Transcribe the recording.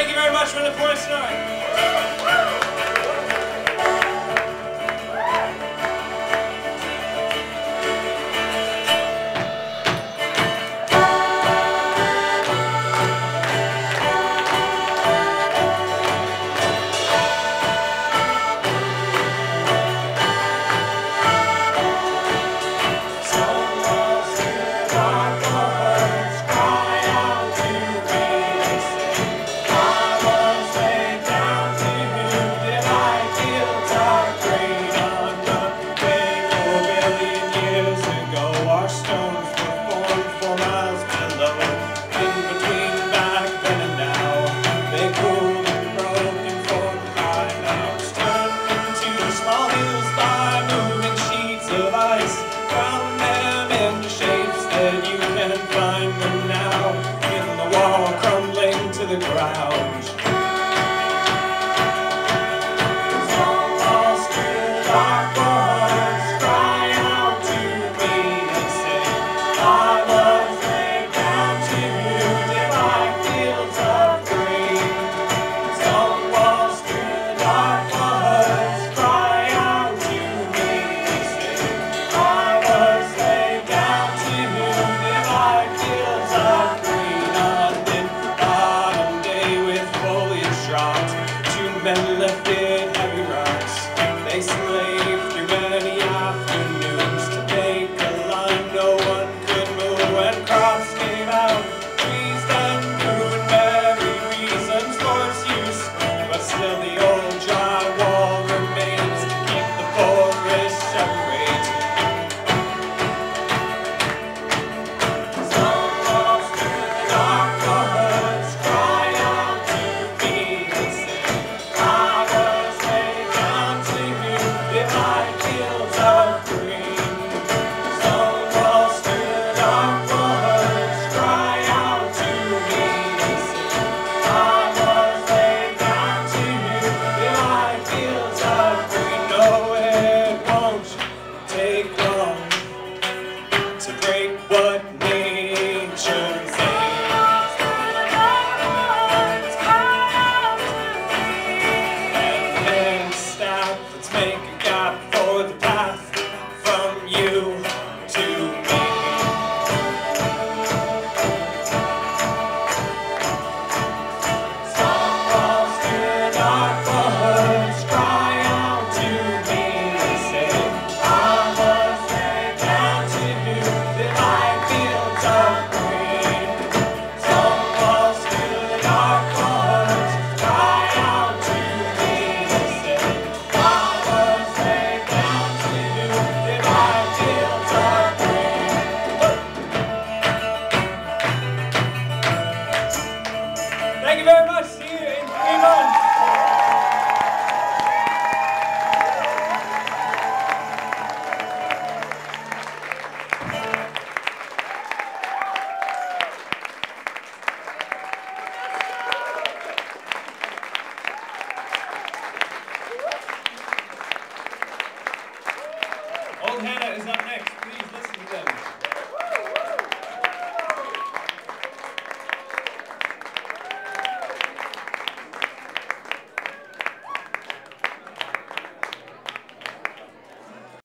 Thank you very much for the points tonight. The ground. Men lifted heavy rocks. They slaved through many afternoons to make a line no one could move. When crops came out, trees then grew and very reasons for its use. But still the old drywall remains to keep the forest separate. Some walls through the dark woods cry out to me, they say. What nature says. And then stop, let's make a gap for the path from you to me. Some walls to dark woods cry out to me, they say. I was laid down to you. Thank you very much. See you in 3 months. Old Hannah is up next, please.